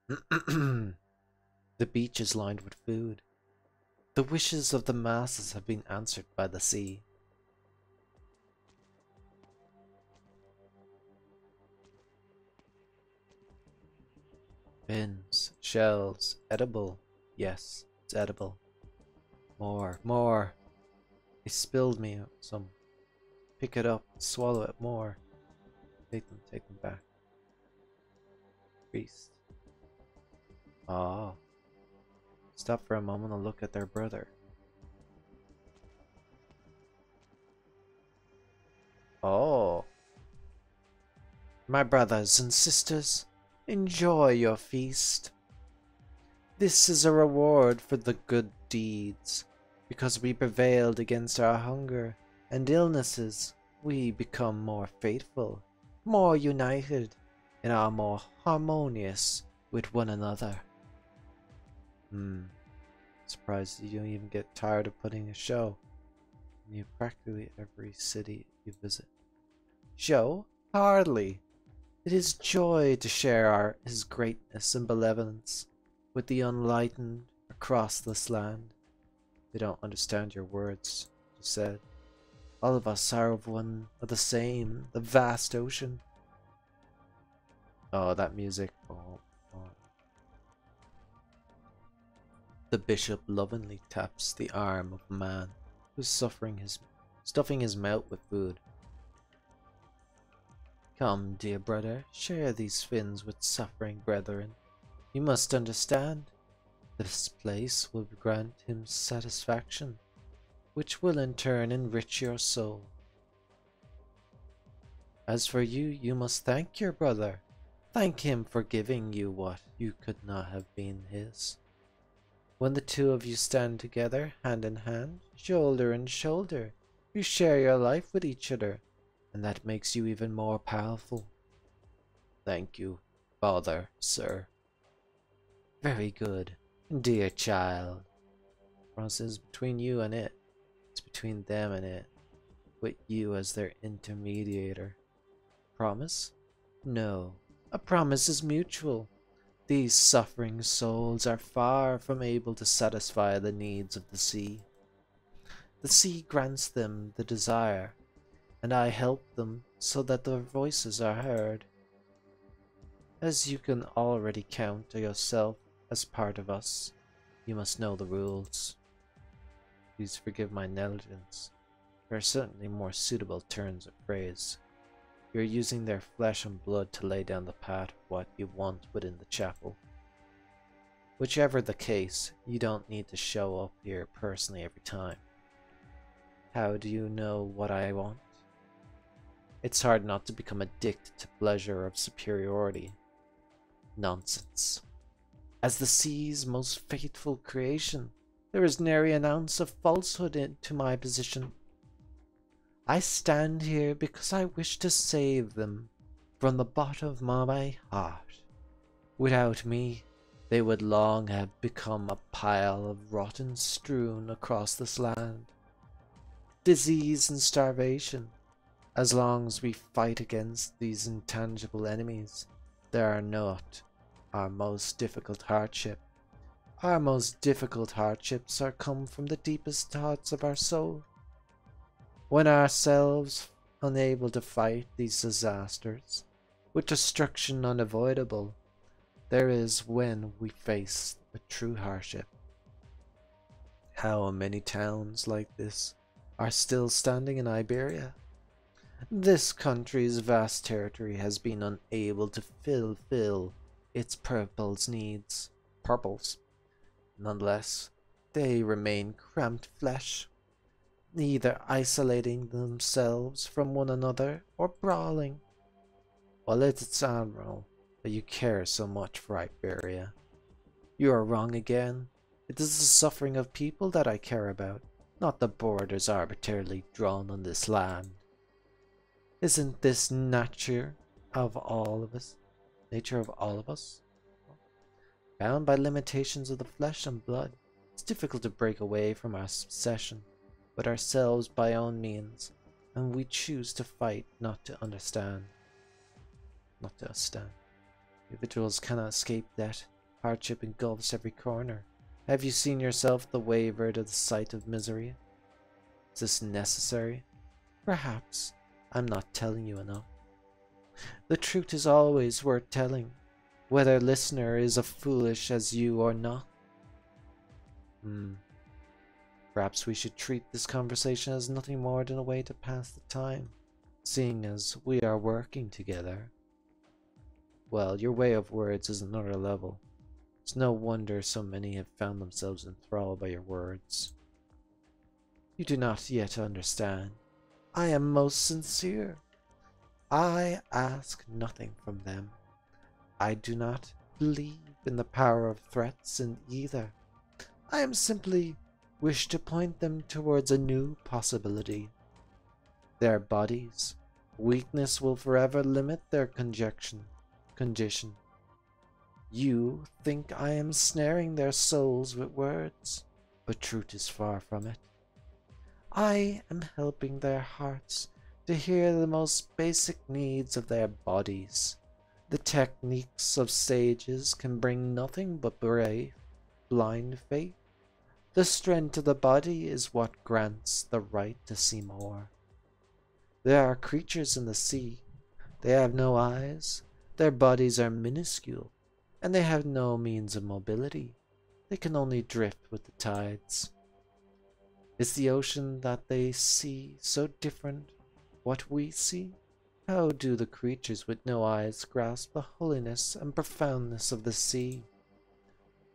The beach is lined with food. The wishes of the masses have been answered by the sea. Pins, shells, edible. Yes, it's edible. More, more. They spilled me some. Pick it up, swallow it more. Take them back. Priest. Ah. Stop for a moment and look at their brother. Oh. My brothers and sisters, enjoy your feast. This is a reward for the good deeds. Because we prevailed against our hunger and illnesses, we become more faithful, more united, and are more harmonious with one another. Surprised you don't even get tired of putting a show in practically every city you visit. Show? Hardly. It is joy to share his greatness and benevolence with the unenlightened across this land. They don't understand your words, you said. All of us are of the same, the vast ocean. Oh, that music. Oh. The bishop lovingly taps the arm of a man who's stuffing his mouth with food. Come, dear brother, share these fins with suffering brethren. You must understand. This place will grant him satisfaction, which will in turn enrich your soul. As for you, you must thank your brother. Thank him for giving you what you could not have been his. When the two of you stand together, hand in hand, shoulder and shoulder, you share your life with each other, and that makes you even more powerful. Thank you, father, sir. Very good. Dear child, promise is between you and it. It's between them and it, with you as their intermediator. Promise? No, a promise is mutual. These suffering souls are far from able to satisfy the needs of the sea. The sea grants them the desire, and I help them so that their voices are heard. As you can already count yourself as part of us, you must know the rules. Please forgive my negligence. There are certainly more suitable turns of phrase. You are using their flesh and blood to lay down the path of what you want within the chapel. Whichever the case, you don't need to show up here personally every time. How do you know what I want? It's hard not to become addicted to pleasure of superiority. Nonsense. As the sea's most faithful creation, there is nary an ounce of falsehood into my position. I stand here because I wish to save them from the bottom of my heart. Without me, they would long have become a pile of rotten strewn across this land. Disease and starvation. As long as we fight against these intangible enemies, there are not our most difficult hardship. Our most difficult hardships are come from the deepest thoughts of our soul. When ourselves unable to fight these disasters, with destruction unavoidable, there is when we face a true hardship. How many towns like this are still standing in Iberia? This country's vast territory has been unable to fulfill its purple's needs. Purples. Nonetheless, they remain cramped flesh, neither isolating themselves from one another or brawling. While it's admirable that you care so much for Iberia, you are wrong again. It is the suffering of people that I care about, not the borders arbitrarily drawn on this land. Isn't this nature of all of us? Nature of all of us? Bound by limitations of the flesh and blood, it's difficult to break away from our obsession with ourselves by own means, and we choose to fight, not to understand. Not to understand. Individuals cannot escape death. Hardship engulfs every corner. Have you seen yourself the waver to the sight of misery? Is this necessary? Perhaps. I'm not telling you enough. The truth is always worth telling, whether listener is as foolish as you or not. Perhaps we should treat this conversation as nothing more than a way to pass the time, seeing as we are working together. Well, your way of words is another level. It's no wonder so many have found themselves enthralled by your words. You do not yet understand. I am most sincere. I ask nothing from them. I do not believe in the power of threats in either. I am simply wish to point them towards a new possibility. Their bodies. Weakness will forever limit their condition. You think I am snaring their souls with words, but truth is far from it. I am helping their hearts to hear the most basic needs of their bodies. The techniques of sages can bring nothing but brave, blind faith. The strength of the body is what grants the right to see more. There are creatures in the sea. They have no eyes. Their bodies are minuscule, and they have no means of mobility. They can only drift with the tides. Is the ocean that they see so different what we see? How do the creatures with no eyes grasp the holiness and profoundness of the sea?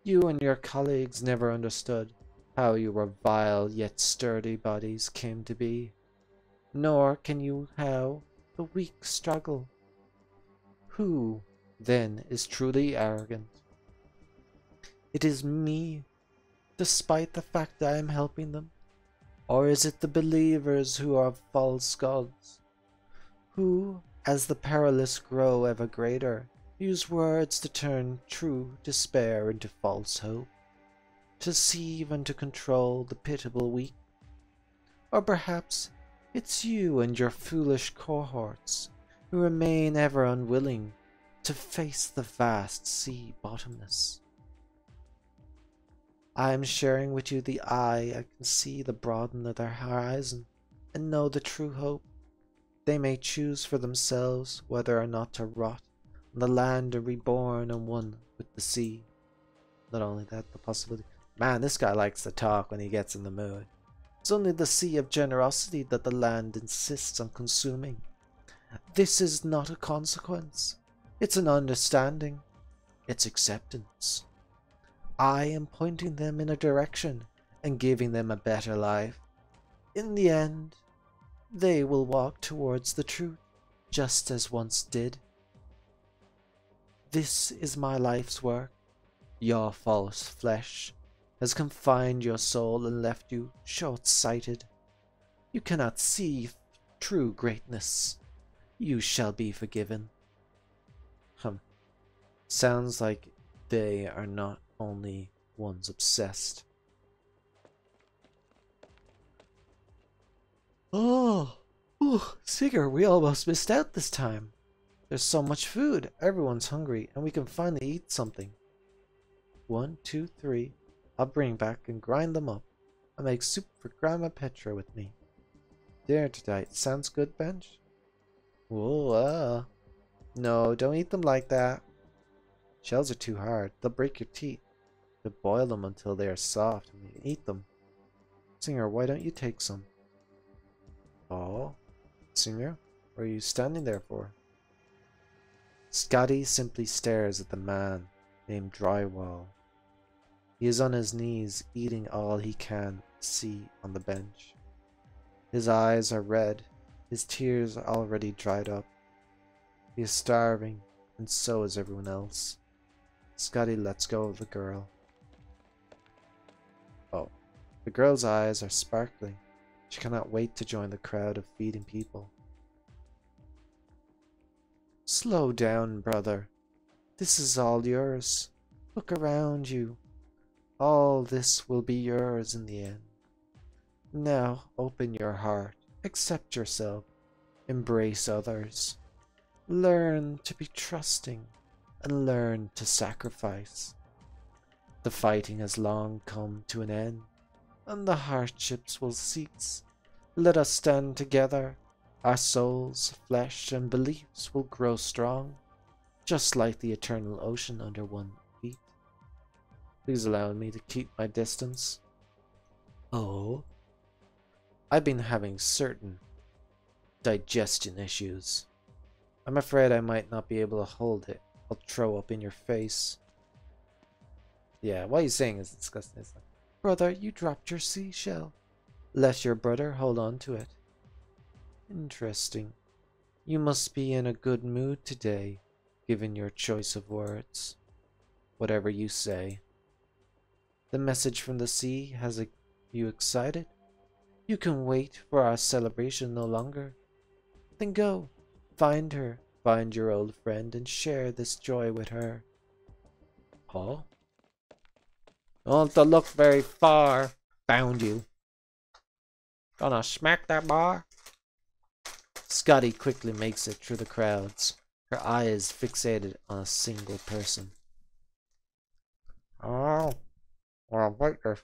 You and your colleagues never understood how your vile yet sturdy bodies came to be, nor can you how the weak struggle. Who, then, is truly arrogant? It is me, despite the fact I am helping them. Or is it the believers who are false gods, who, as the perilous grow ever greater, use words to turn true despair into false hope, to deceive and to control the pitiable weak? Or perhaps it's you and your foolish cohorts who remain ever unwilling to face the vast sea bottomless. I am sharing with you the eye. I can see the broaden of their horizon and know the true hope. They may choose for themselves whether or not to rot on the land or reborn and one with the sea. Not only that, the possibility. Man, this guy likes to talk when he gets in the mood. It's only the sea of generosity that the land insists on consuming. This is not a consequence. It's an understanding. It's acceptance. I am pointing them in a direction and giving them a better life. In the end, they will walk towards the truth, just as once did. This is my life's work. Your false flesh has confined your soul and left you short-sighted. You cannot see true greatness. You shall be forgiven. Sounds like they are not only ones obsessed. Oh, Sigurd, we almost missed out this time. There's so much food. Everyone's hungry, and we can finally eat something. 1, 2, 3. I'll bring back and grind them up. I'll make soup for Grandma Petra with me. Dinner tonight. Sounds good, Bench? Whoa, No, don't eat them like that. Shells are too hard. They'll break your teeth. To boil them until they are soft and you can eat them. Singer, why don't you take some? Oh, Singer, what are you standing there for? Scotty simply stares at the man named Drywall. He is on his knees eating all he can see on the bench. His eyes are red, his tears are already dried up. He is starving, and so is everyone else. Scotty lets go of the girl. Oh, the girl's eyes are sparkling. She cannot wait to join the crowd of feeding people. Slow down, brother. This is all yours. Look around you. All this will be yours in the end. Now open your heart. Accept yourself. Embrace others. Learn to be trusting and learn to sacrifice. The fighting has long come to an end, and the hardships will cease. Let us stand together. Our souls, flesh, and beliefs will grow strong, just like the eternal ocean under one feet. Please allow me to keep my distance. Oh, I've been having certain digestion issues. I'm afraid I might not be able to hold it. I'll throw up in your face. Yeah, what he's saying is disgusting. It's like, brother, you dropped your seashell. Let your brother hold on to it. Interesting. You must be in a good mood today, given your choice of words. Whatever you say. The message from the sea has you excited? You can wait for our celebration no longer. Then go, find her, find your old friend, and share this joy with her. Oh? Don't have to look very far. Found you. Gonna smack that bar? Scotty quickly makes it through the crowds, her eyes fixated on a single person. Oh, well, wait there.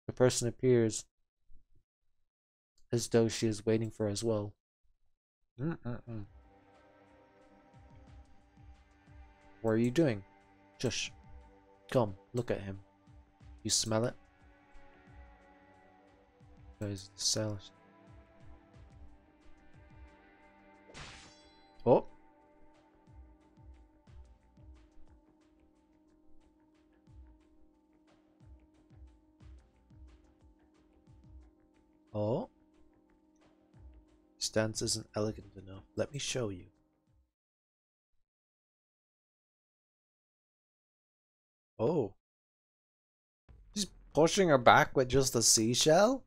The person appears as though she is waiting for as well. What are you doing? Shush. Come, look at him. You smell it? Guys, the salad. Oh. Oh. This dance isn't elegant enough. Let me show you. Oh. He's pushing her back with just a seashell?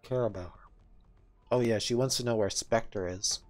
Care about her. Oh yeah, she wants to know where Spectre is.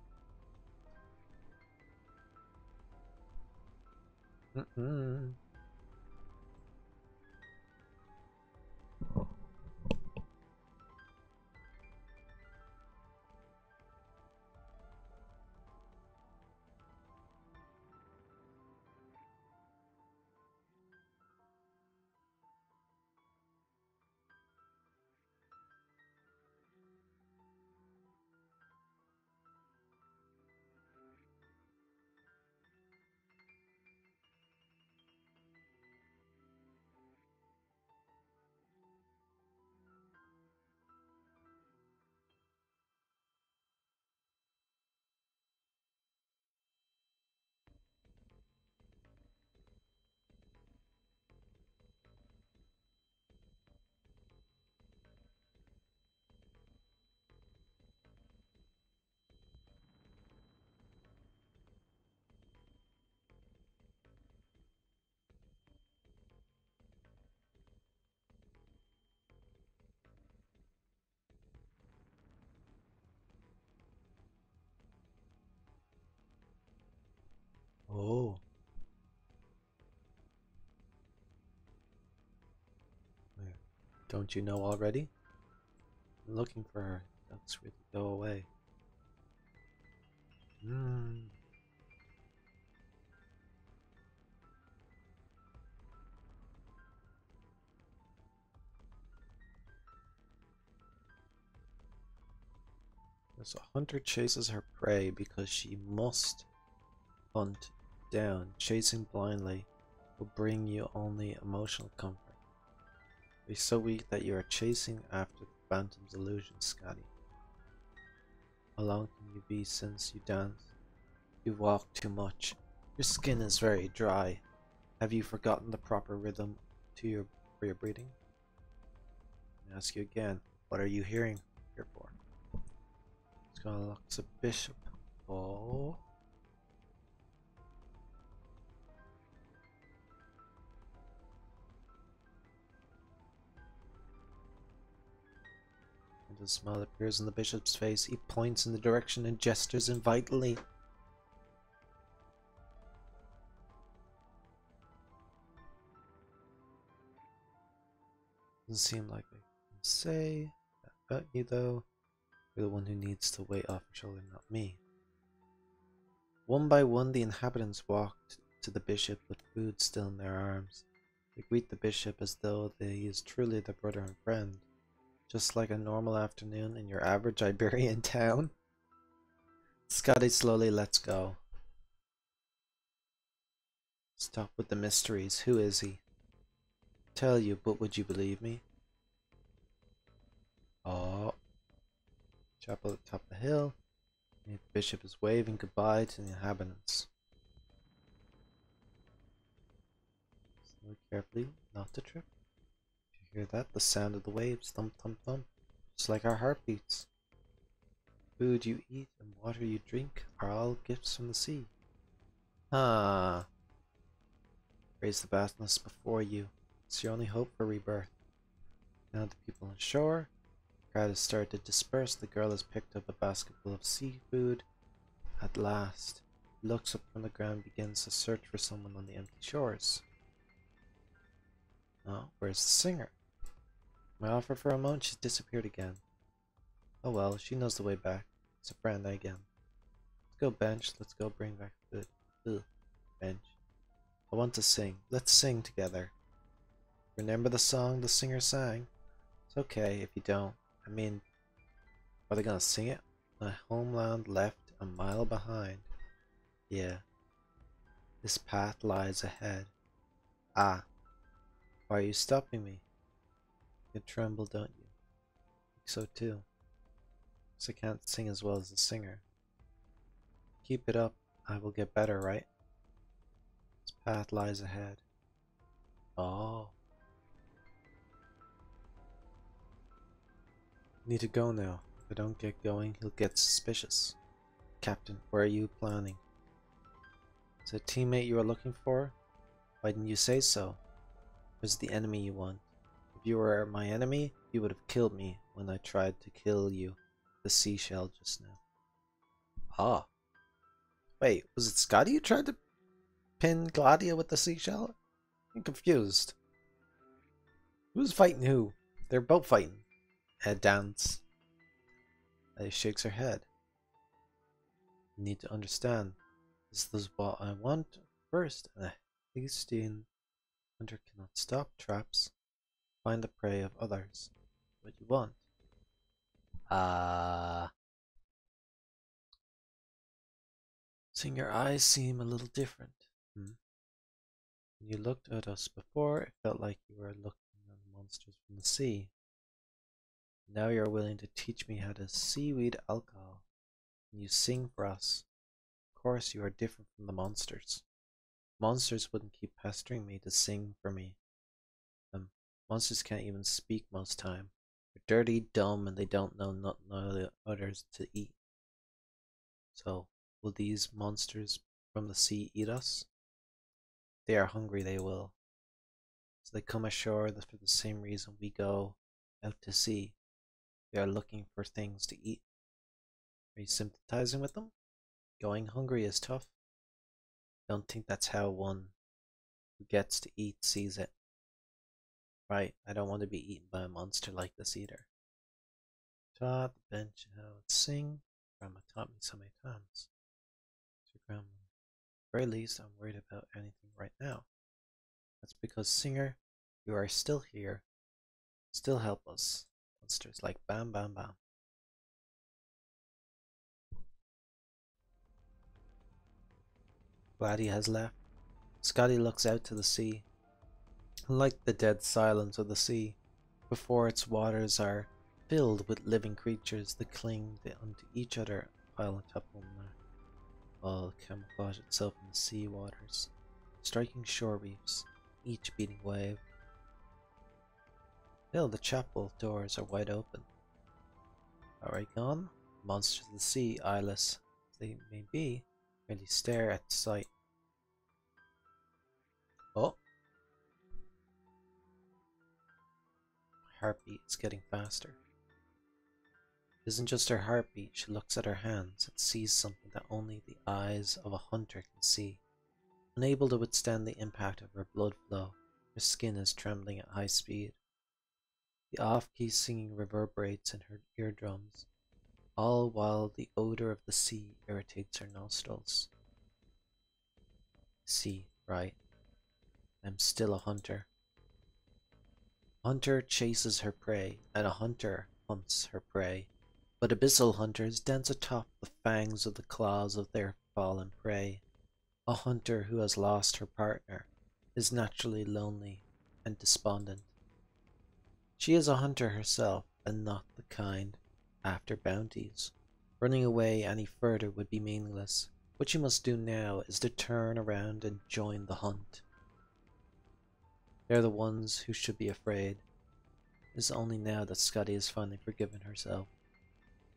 Oh. Don't you know already? I'm looking for her. Ducks really go away. As a hunter chases her prey because she must hunt down. Chasing blindly will bring you only emotional comfort. Be so weak that you are chasing after the phantom's illusion, Scotty. How long can you be since you dance? You walk too much. Your skin is very dry. Have you forgotten the proper rhythm for your breathing? I ask you again, what are you here for? It's gonna look a bishop. Oh. And a smile appears on the bishop's face. He points in the direction and gestures invitely. Doesn't seem like I can say that about you, though. You're the one who needs to wait off your shoulder, not me. One by one, the inhabitants walked to the bishop with food still in their arms. They greet the bishop as though he is truly their brother and friend, just like a normal afternoon in your average Iberian town. Scotty slowly lets go. Stop with the mysteries. Who is he? Tell you, but would you believe me? Oh. Chapel at the top of the hill. The bishop is waving goodbye to the inhabitants. Slow carefully, not to trip. Do you hear that? The sound of the waves. Thump, thump, thump. Just like our heartbeats. Food you eat and water you drink are all gifts from the sea. Ah. Raise the vastness before you. It's your only hope for rebirth. Now the people on shore. The crowd has started to disperse. The girl has picked up a basket full of seafood. At last, looks up from the ground, begins to search for someone on the empty shores. Oh, where's the singer? I offer for a moment, she's disappeared again. Oh well, she knows the way back. It's a friend again. Let's go, bench. Let's go bring back food. Ugh, bench. I want to sing. Let's sing together. Remember the song the singer sang? It's okay if you don't. I mean, are they gonna sing it? My homeland left a mile behind. Yeah. This path lies ahead. Ah. Why are you stopping me? You tremble, don't you? I think so too. Because I can't sing as well as the singer. Keep it up. I will get better, right? This path lies ahead. Oh. Need to go now. If I don't get going, he'll get suspicious. Captain, where are you planning? Is it a teammate you are looking for? Why didn't you say so? Who's the enemy you want? If you were my enemy, you would have killed me when I tried to kill you. The seashell just now. Ah. Wait, was it Scotty who tried to pin Gladia with the seashell? I'm confused. Who's fighting who? They're both fighting. Head dance. She shakes her head. You need to understand. This is what I want first. A hasty hunter cannot stop traps. Find the prey of others. What you want. Seeing your eyes seem a little different. When you looked at us before, it felt like you were looking at monsters from the sea. Now you're willing to teach me how to seaweed alcohol. And you sing for us. Of course you are different from the monsters. Monsters wouldn't keep pestering me to sing for me. Monsters can't even speak most time. They're dirty, dumb, and they don't know nothing others to eat. So, will these monsters from the sea eat us? They are hungry, they will. So they come ashore for the same reason we go out to sea. They are looking for things to eat. Are you sympathizing with them? Going hungry is tough. Don't think that's how one who gets to eat sees it. Right, I don't want to be eaten by a monster like this either. Taught the bench how to sing. Grandma taught me so many times. So Grandma, at the very least, I'm worried about anything right now. That's because, singer, you are still here. Still help us. Monsters like Bam Bam Bam. Gladdy has left. Scotty looks out to the sea. Like the dead silence of the sea, before its waters are filled with living creatures that cling unto each other while on top of them, all camouflage itself in the sea waters, striking shore reefs, each beating wave. Still, the chapel doors are wide open. Alright, gone. Monsters of the sea, eyeless as they may be, merely stare at the sight. Oh! Heartbeat is getting faster. It isn't just her heartbeat, she looks at her hands and sees something that only the eyes of a hunter can see. Unable to withstand the impact of her blood flow, her skin is trembling at high speed. The off-key singing reverberates in her eardrums, all while the odor of the sea irritates her nostrils. Sea, right. I'm still a hunter. Hunter chases her prey, and a hunter hunts her prey. But abyssal hunters dance atop the fangs of the claws of their fallen prey. A hunter who has lost her partner is naturally lonely and despondent. She is a hunter herself, and not the kind after bounties. Running away any further would be meaningless. What you must do now is to turn around and join the hunt. They're the ones who should be afraid. It is only now that Scotty has finally forgiven herself.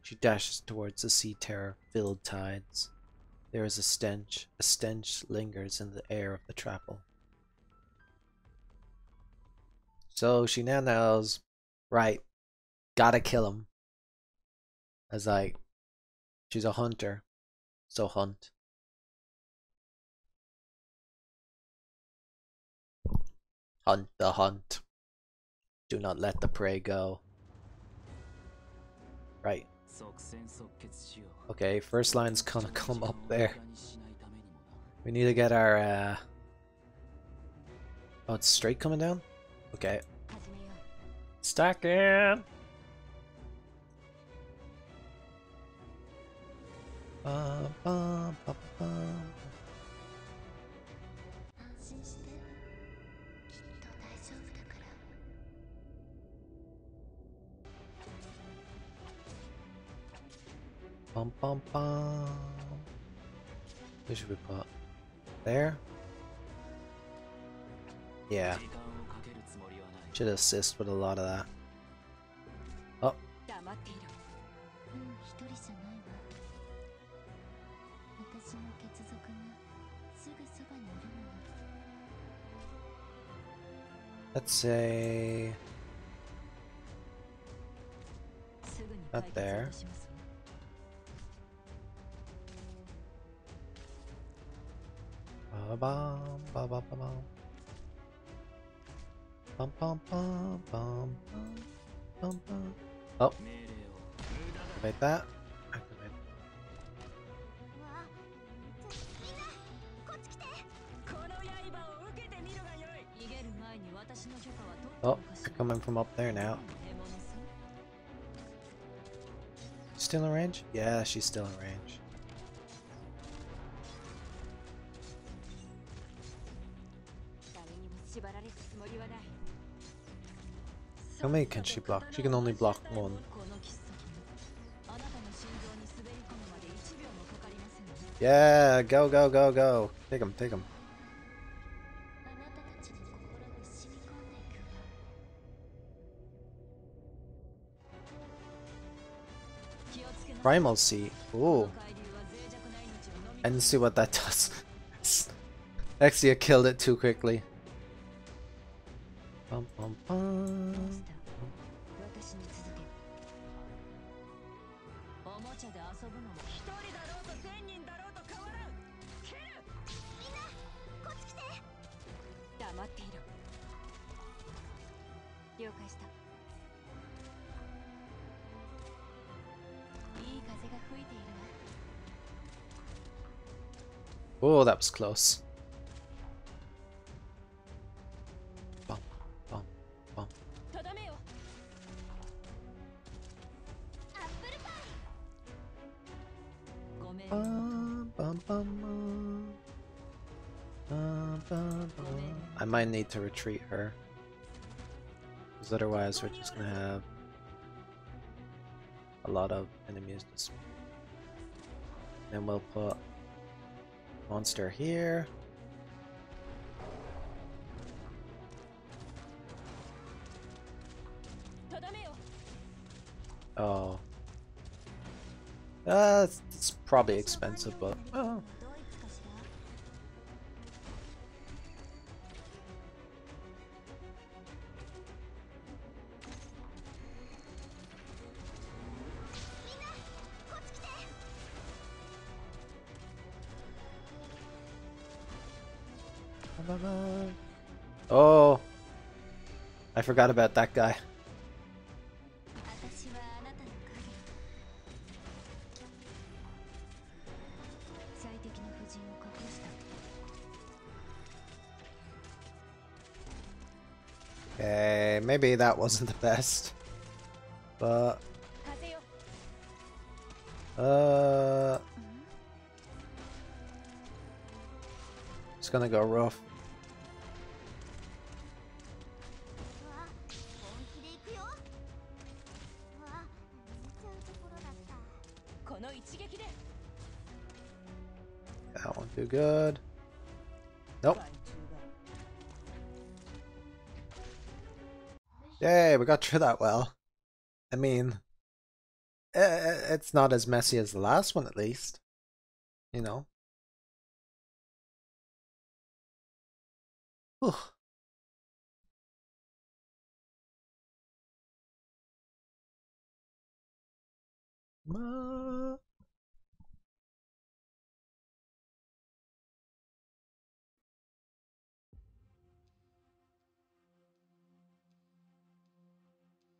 She dashes towards the sea terror-filled tides. There is a stench lingers in the air of the trapple. So she now knows, right, gotta kill him. As like, she's a hunter, so hunt. Hunt the hunt. Do not let the prey go. Right. Okay, first line's gonna come up there. We need to get our oh, it's straight coming down? Okay. Stacking! Bum, bum, bum, bum. Bum, bum, bum. Where should we put? There? Yeah. Should assist with a lot of that. Oh. Let's say... not there. Ba-bum, ba-ba-ba-bum. Bum, bum, bum, bum, bum, bum. Oh. Activate that. Activate. Oh, they're coming from up there now. Still in range? Yeah, she's still in range. How many can she block? She can only block one. Yeah, go, go, go, go. Take him, take him. Primal Sea. Ooh. I didn't see what that does. Actually, I killed it too quickly. Bum, bum, bum. Oh, that was close. Bum, bum, bum. Bum, bum, bum, bum, bum, bum. I might need to retreat her, because otherwise we're just gonna have a lot of enemies. Then we'll put monster here. Oh. It's probably expensive, but oh. Oh, I forgot about that guy. Okay, maybe that wasn't the best. But it's gonna go rough. That won't do good. Nope. Yay, we got through that well. I mean, it's not as messy as the last one, at least. You know. Whew.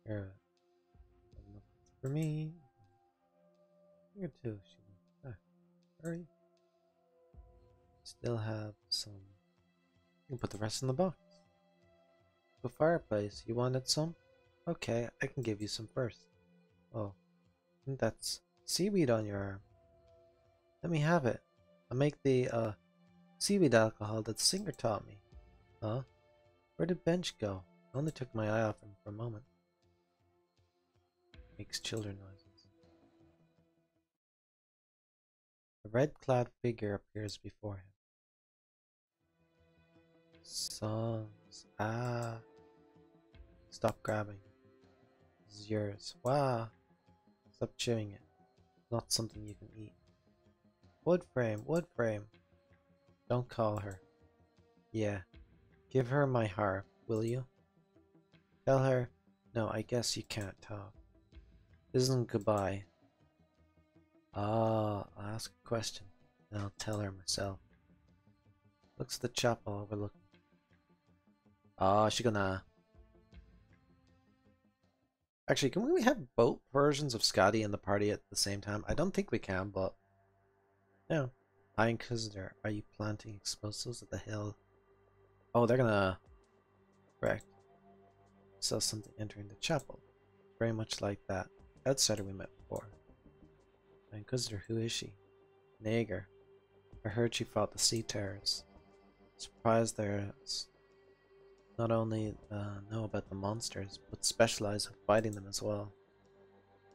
Here, for me. Here too. Hurry. Still have some. You can put the rest in the box. The fireplace. You wanted some? Okay, I can give you some first. Oh, I think that's seaweed on your arm. Let me have it. I'll make the seaweed alcohol that the singer taught me. Huh? Where did Bench go? I only took my eye off him for a moment. Makes children noises. A red-clad figure appears before him. Songs. Ah. Stop grabbing. This is yours. Wow. Stop chewing it. Not something you can eat. Wood frame. Wood frame. Don't call her. Yeah. Give her my harp, will you? Tell her. No, I guess you can't talk. This isn't goodbye. Ah, I'll ask a question, and I'll tell her myself. Looks at the chapel overlooking. Ah, she's gonna... Actually, can we have both versions of Scotty in the party at the same time? I don't think we can, but... No. High Inquisitor, are you planting explosives at the hill? Oh, they're gonna... Correct. Saw something entering the chapel. Very much like that outsider we met before. High Inquisitor, who is she? Nager. I heard she fought the Sea Terrors. Surprised there's not only know about the monsters, but specialize in fighting them as well.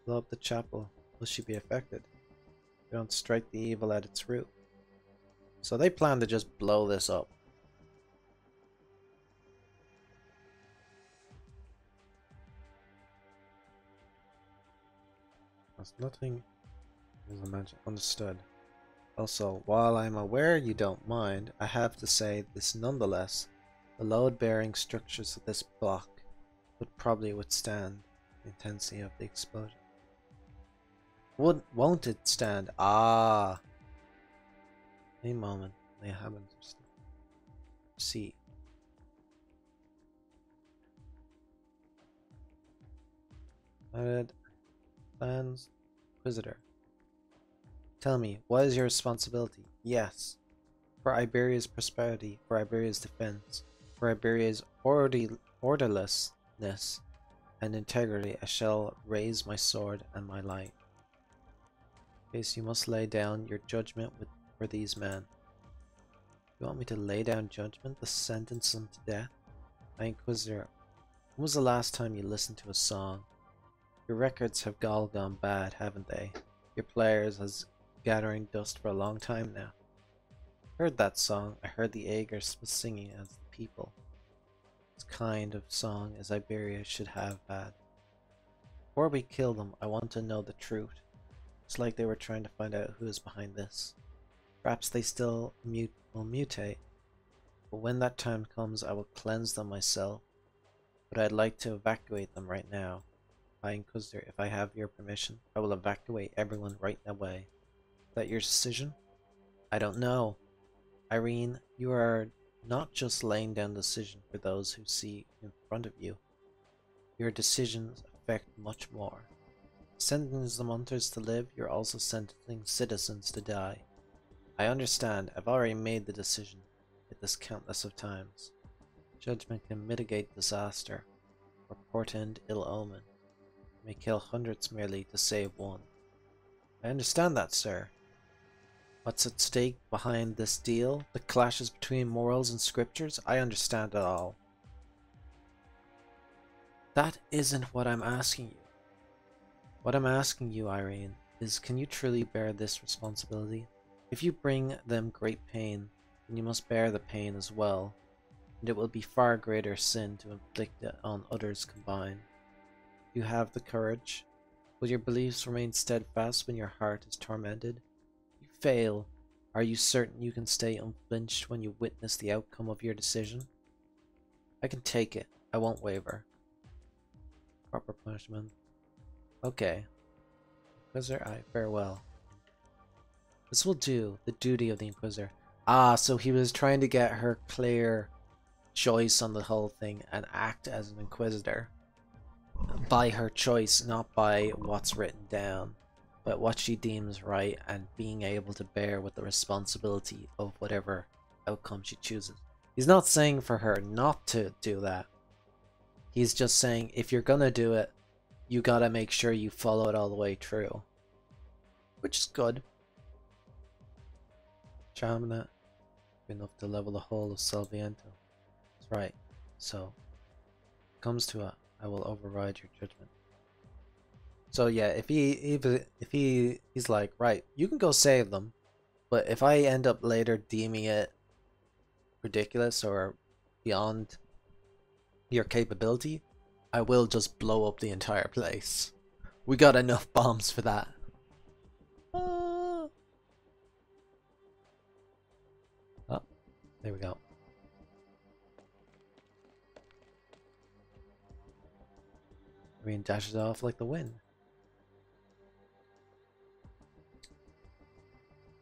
Blow up the chapel. Will she be affected? We don't strike the evil at its root. So they plan to just blow this up. There's nothing as I mentioned. Understood. Also, while I'm aware you don't mind, I have to say this nonetheless. The load-bearing structures of this block would probably withstand the intensity of the explosion. Won't it stand? Ah! A moment. They haven't. See. Added plans. Inquisitor. Tell me, what is your responsibility? Yes. For Iberia's prosperity, for Iberia's defense, for Iberia's orderlessness and integrity, I shall raise my sword and my light. In case you must lay down your judgment for these men. You want me to lay down judgment, to sentence them to death? My Inquisitor, when was the last time you listened to a song? Your records have all gone bad, haven't they? Your players has gathering dust for a long time now. I heard that song. I heard the Aegers was singing as the people. This kind of song as Iberia should have had. Before we kill them, I want to know the truth. It's like they were trying to find out who is behind this. Perhaps they still will mutate, but when that time comes I will cleanse them myself. But I'd like to evacuate them right now. High Inquisitor, if I have your permission, I will evacuate everyone right away. Is that your decision? I don't know. Irene, you are not just laying down decision for those who see in front of you. Your decisions affect much more. Sentencing the monsters to live, you're also sentencing citizens to die. I understand. I've already made the decision at this countless of times. Judgment can mitigate disaster or portend ill omen. It may kill hundreds merely to save one. I understand that, sir. What's at stake behind this deal? The clashes between morals and scriptures? I understand it all. That isn't what I'm asking you. What I'm asking you, Irene, is can you truly bear this responsibility? If you bring them great pain, then you must bear the pain as well, and it will be far greater sin to inflict it on others combined. You have the courage. Will your beliefs remain steadfast when your heart is tormented? You fail. Are you certain you can stay unflinched when you witness the outcome of your decision? I can take it. I won't waver. Proper punishment. Okay. Inquisitor, I farewell. This will do. The duty of the Inquisitor. Ah, so he was trying to get her clear choice on the whole thing and act as an Inquisitor. By her choice, not by what's written down, but what she deems right and being able to bear with the responsibility of whatever outcome she chooses. He's not saying for her not to do that. He's just saying if you're gonna do it, you gotta make sure you follow it all the way through. Which is good. Charming that. Enough to level the whole of Salviento. That's right. So, if it comes to it, I will override your judgment. So yeah, if he's like, right, you can go save them, but if I end up later deeming it ridiculous or beyond your capability, I will just blow up the entire place. We got enough bombs for that. Oh, there we go. Irene dashes off like the wind.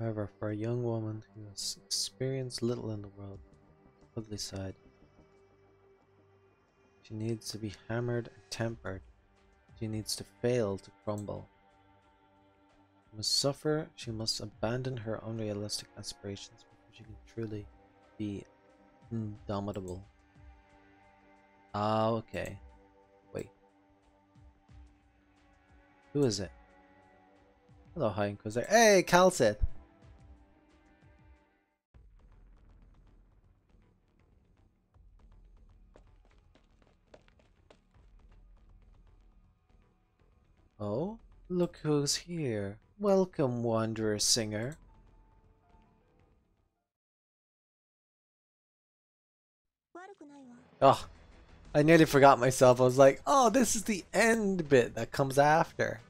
However, for a young woman who has experienced little in the world, ugly side, she needs to be hammered and tempered. She needs to fail to crumble. She must suffer. She must abandon her unrealistic aspirations before she can truly be indomitable. Ah, okay. Wait. Who is it? Hello, High Inquisitor. Hey, Calcith! Oh, look who's here. Welcome, Wanderer Singer. Oh, I nearly forgot myself. I was like, oh, this is the end bit that comes after.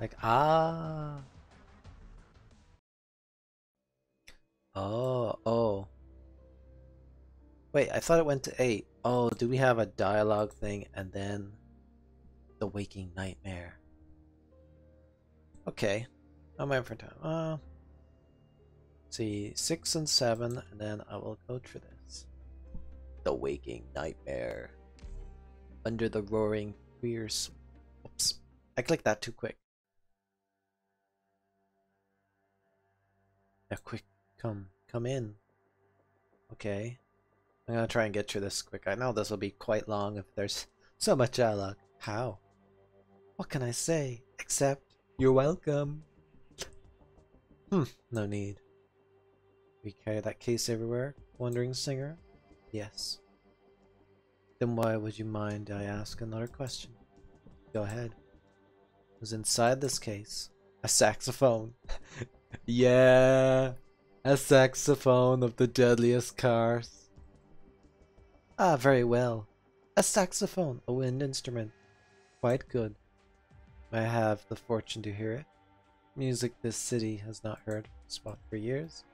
Like, ah. Oh. Wait, I thought it went to 8. Oh, do we have a dialogue thing and then the waking nightmare? Okay. I'm in for time. See, 6 and 7, and then I will go through this. The waking nightmare. Under the roaring fierce. Oops. I clicked that too quick. Yeah, quick. Come in. Okay. I'm gonna try and get through this quick. I know this will be quite long if there's so much dialogue. How? What can I say? Except, you're welcome. No need. We carry that case everywhere? Wandering Singer? Yes. Then why would you mind I ask another question? Go ahead. Was inside this case a saxophone? Yeah, a saxophone of the deadliest cars. Ah, very well. A saxophone, a wind instrument. Quite good. May I have the fortune to hear it? Music this city has not heard from the spot for years.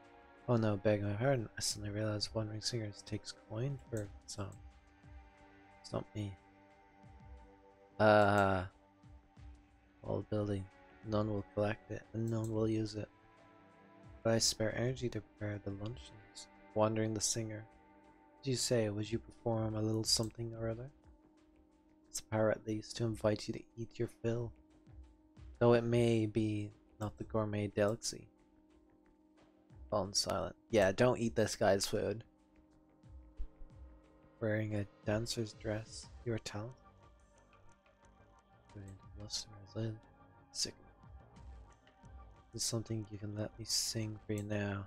Oh no, beg my pardon. I suddenly realized Wandering Singers takes coin for a song. It's not me. Old building. None will collect it, and none will use it. But I spare energy to prepare the luncheons. Wandering the Singer. Did you say, would you perform a little something or other? It's a power at least to invite you to eat your fill. Though it may be not the gourmet delicacy. Fallen silent. Yeah, don't eat this guy's food. wearing a dancer's dress. You are talented. Sick. This is something you can let me sing for you now.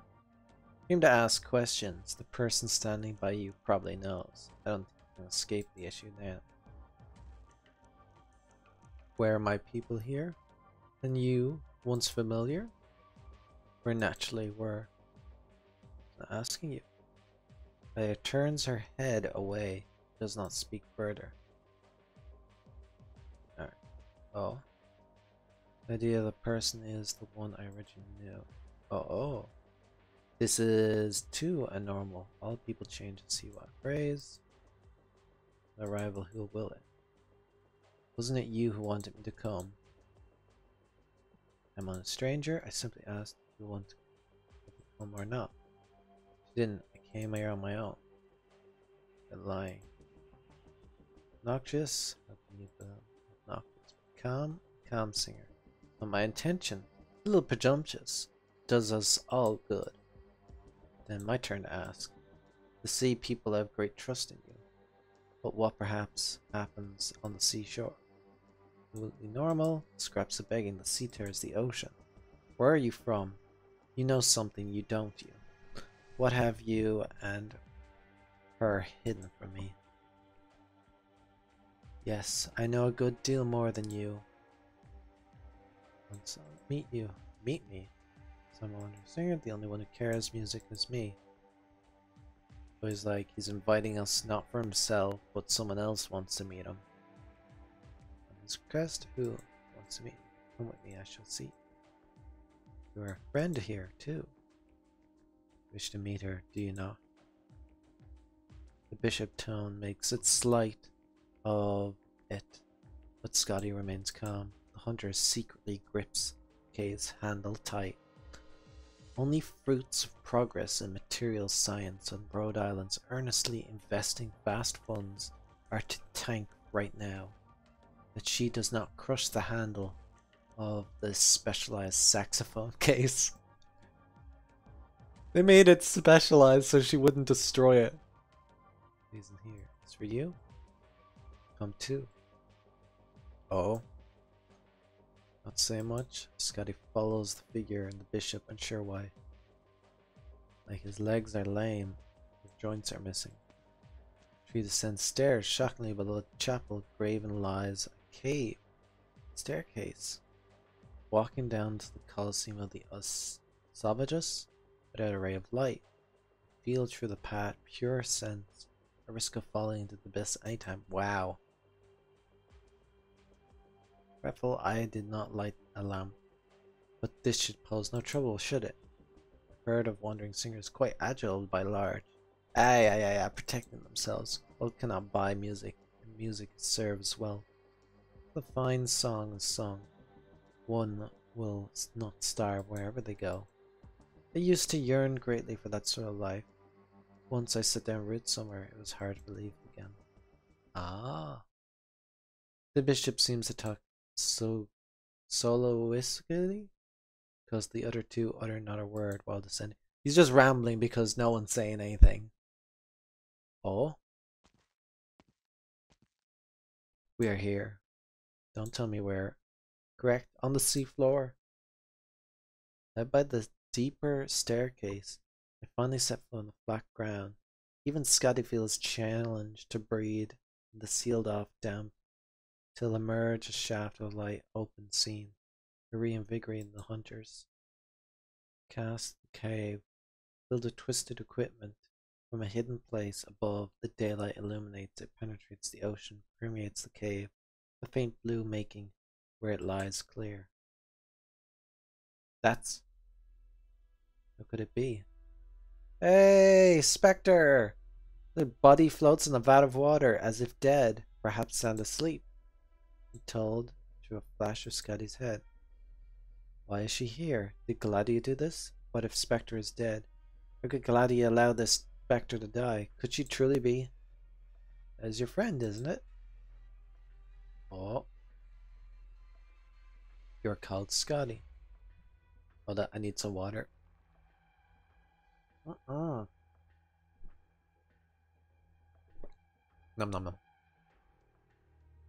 Came to ask questions. The person standing by you probably knows. I don't think you can escape the issue now. Where are my people here? And you, once familiar? Where naturally were. Not asking you. Aya turns her head away, does not speak further. Alright. Oh. The idea the person is the one I originally knew. Oh. This is too abnormal. All people change and see what phrase. The rival who will it? Wasn't it you who wanted me to come? I'm not a stranger. I simply asked if you want to come or not. She didn't. I came here on my own. You're lying. Noxious? How can you be noxious? Calm singer. Not my intention. A little presumptuous. Does us all good. Then my turn to ask. The sea people have great trust in you. But what perhaps happens on the seashore? Completely normal. Scraps of begging. The sea tears the ocean. Where are you from? You know something, you don't you? What have you and her hidden from me? Yes, I know a good deal more than you. Once I'll meet you. Meet me. I'm a wonderful singer. The only one who cares music is me. So he's like, he's inviting us not for himself, but someone else wants to meet him. On his request, who wants to meet him? Come with me, I shall see. You are a friend here, too. Wish to meet her, do you not? The bishop tone makes it slight of it, but Scotty remains calm. The hunter secretly grips Kay's handle tight. Only fruits of progress in material science on Rhode Island's earnestly investing vast funds are to thank right now that she does not crush the handle of this specialized saxophone case. They made it specialized so she wouldn't destroy it. He's in here. It's for you. Come too. Oh. Not say much. Scotty follows the figure and the bishop, unsure why. Like his legs are lame, his joints are missing. Tree descends stairs. Shockingly below the chapel, graven lies a cave. Staircase. Walking down to the Colosseum of the Savages without a ray of light. Feel through the path, pure sense. A risk of falling into the abyss anytime. Wow. Fretful, I did not light a lamp. But this should pose no trouble, should it? A herd of wandering singers quite agile by large. Protecting themselves. One cannot buy music, and music serves well. The fine song is sung. One will not starve wherever they go. I used to yearn greatly for that sort of life. Once I set down roots somewhere, it was hard to leave again. Ah. The bishop seems to talk so soloistically, because the other two utter not a word while descending. He's just rambling because no one's saying anything. Oh? We are here. Don't tell me where. Correct, on the seafloor. Led by the deeper staircase, I finally set foot on the flat ground. Even Scotty feels challenged to breathe in the sealed off damp, till emerge a shaft of light open seen, reinvigorating the hunters. Cast the cave, build a twisted equipment. From a hidden place above, the daylight illuminates it, penetrates the ocean, permeates the cave, a faint blue making where it lies clear. That's... What could it be? Hey, Spectre! The body floats in a vat of water, as if dead, perhaps sound asleep. He told through a flash of Scotty's head. Why is she here? Did Gladia do this? What if Spectre is dead? How could Gladia allow this Spectre to die? Could she truly be? As your friend, isn't it? Oh. You're called Scotty. Hold on, I need some water. Nom nom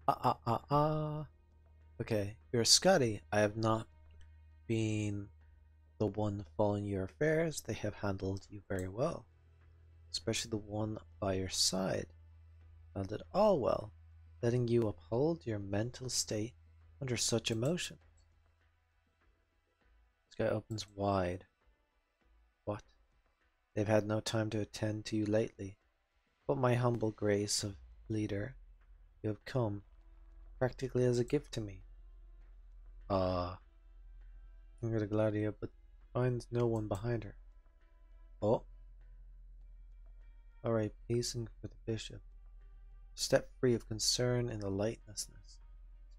nom. Okay, you're Scotty. I have not been the one following your affairs. They have handled you very well, especially the one by your side. Held it all well, letting you uphold your mental state under such emotion. This guy opens wide. What? They've had no time to attend to you lately, but my humble grace of leader, you have come practically as a gift to me. Finger to Gladia, but finds no one behind her. Oh. Alright, pacing for the bishop. Step free of concern in the lightlessness.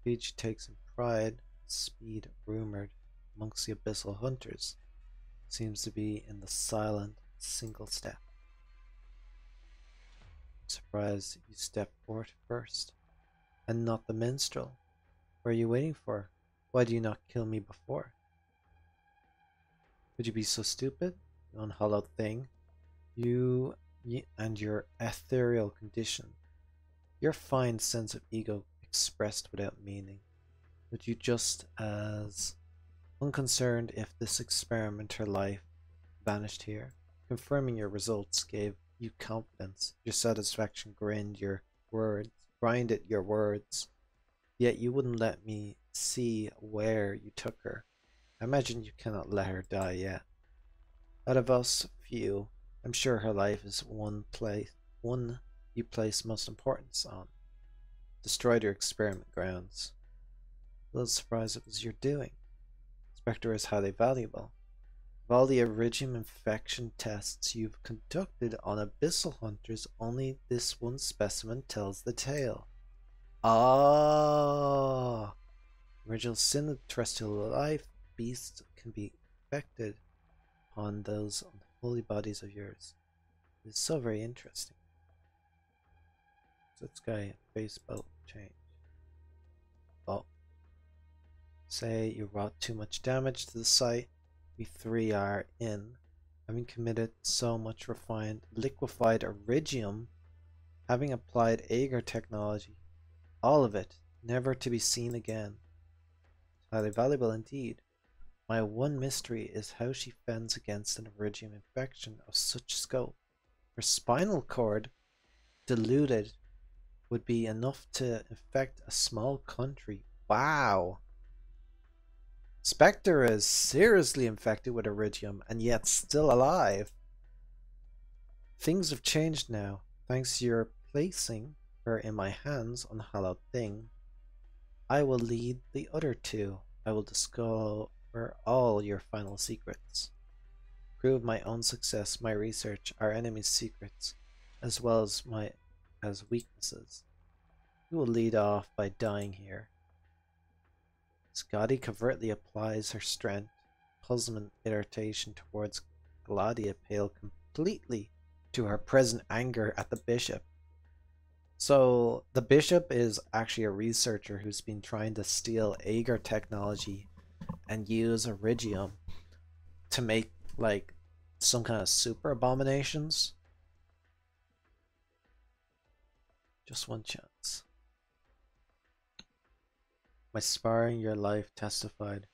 Speed she takes in pride, speed rumored amongst the abyssal hunters. Seems to be in the silent single step. Surprised you step forward first, and not the minstrel. What are you waiting for? Why do you not kill me before? Could you be so stupid, you unhallowed thing? You and your ethereal condition. Your fine sense of ego expressed without meaning. Would you just as unconcerned if this experiment her life vanished here? Confirming your results gave you confidence. Your satisfaction grinded your words. Yet you wouldn't let me see where you took her. I imagine you cannot let her die yet. Out of us few, I'm sure her life is one you place most importance on. Destroyed your experiment grounds. A little surprised it was your doing. Spectre is highly valuable. Of all the Iridium infection tests you've conducted on abyssal hunters, only this one specimen tells the tale. Ah! Original sin of terrestrial life, beasts can be infected on those unholy bodies of yours. It is so very interesting. So this guy face boat change. Oh. Say you wrought too much damage to the site. We three are in. Having committed so much refined, liquefied iridium, having applied Agar technology, all of it, never to be seen again. Highly valuable indeed. My one mystery is how she fends against an iridium infection of such scope. Her spinal cord, diluted, would be enough to infect a small country. Wow! Spectre is seriously infected with iridium and yet still alive. Things have changed now, thanks to your placing her in my hands, unhallowed thing. I will lead the other two. I will discover all your final secrets. Prove my own success, my research, our enemy's secrets, as well as my weaknesses. You will lead off by dying here. Scotty covertly applies her strength, puzzlement irritation towards Gladia pale completely to her present anger at the bishop. So the bishop is actually a researcher who's been trying to steal Agar technology and use iridium to make like some kind of super abominations. Just one chance. My sparring your life testified.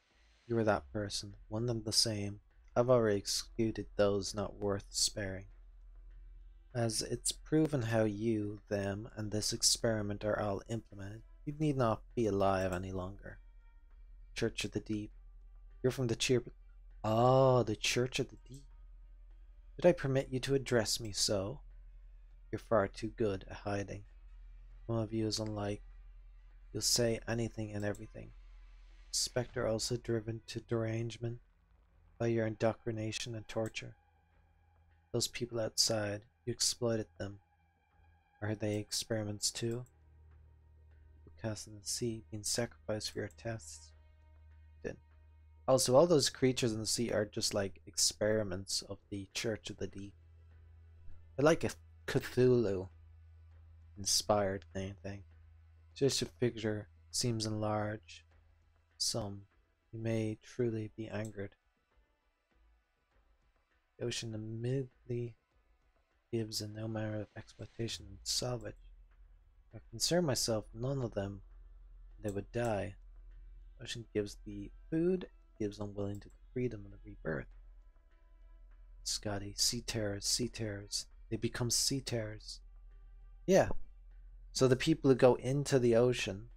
You were that person, one and the same. I've already excluded those not worth sparing. As it's proven how you, them, and this experiment are all implemented, you need not be alive any longer. Church of the Deep. You're from the the Church of the Deep. Did I permit you to address me so? You're far too good at hiding. One of you is unlike. You'll say anything and everything. Spectre also driven to derangement by your indoctrination and torture. Those people outside, you exploited them. Are they experiments too? People cast in the sea, being sacrificed for your tests. Also, all those creatures in the sea are just like experiments of the Church of the Deep. They're like a Cthulhu inspired thing. Just a figure seems enlarged. Some, you may truly be angered. The ocean immediately gives in no manner of exploitation and salvage. I concern myself none of them they would die. Ocean gives the food, gives unwilling to the freedom and the rebirth. Scotty, sea terrors, sea terrors. They become sea terrors. Yeah. So the people who go into the ocean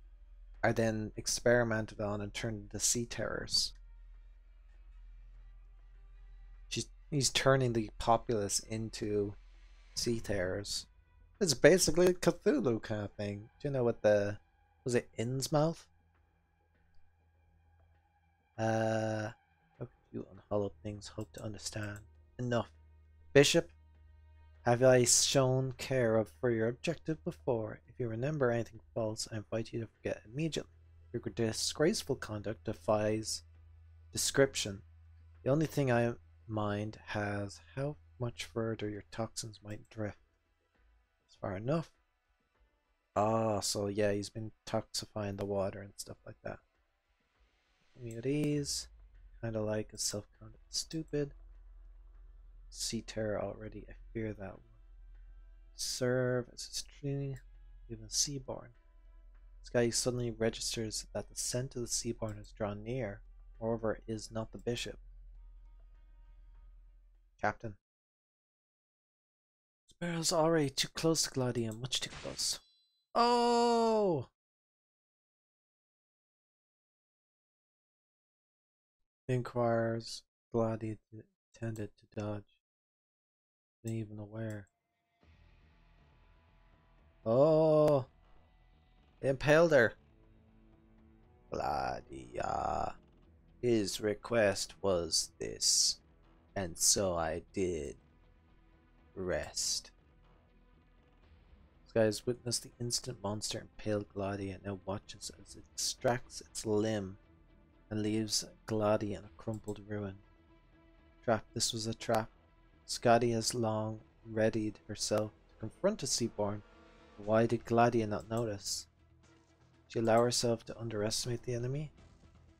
are then experimented on and turned into sea terrors. He's turning the populace into sea terrors. It's basically a Cthulhu kind of thing. Do you know what the... Was it Innsmouth? How could you unhollow things hope to understand? Enough. Bishop, have I shown care for your objective before? If you remember anything false, I invite you to forget immediately. Your disgraceful conduct defies description. The only thing I mind has how much further your toxins might drift. It's far enough. Ah, so yeah, he's been toxifying the water and stuff like that. Communities, kind of like a self-conduct stupid. Sea terror already, I fear that one. Serve as a string, even seaborn. This guy suddenly registers that the scent of the seaborn has drawn near. Moreover, it is not the bishop. Captain. Sparrow's already too close to Gladium, much too close. Oh! Inquires, Gladium tended to dodge. Not even aware. Oh! They impaled her. Gladia. His request was this, and so I did. Rest. This guy has witnessed the instant monster impale Gladia and now watches as it extracts its limb and leaves Gladia in a crumpled ruin. Trap. This was a trap. Scotty has long readied herself to confront a seaborn. Why did Gladia not notice? Did she allow herself to underestimate the enemy?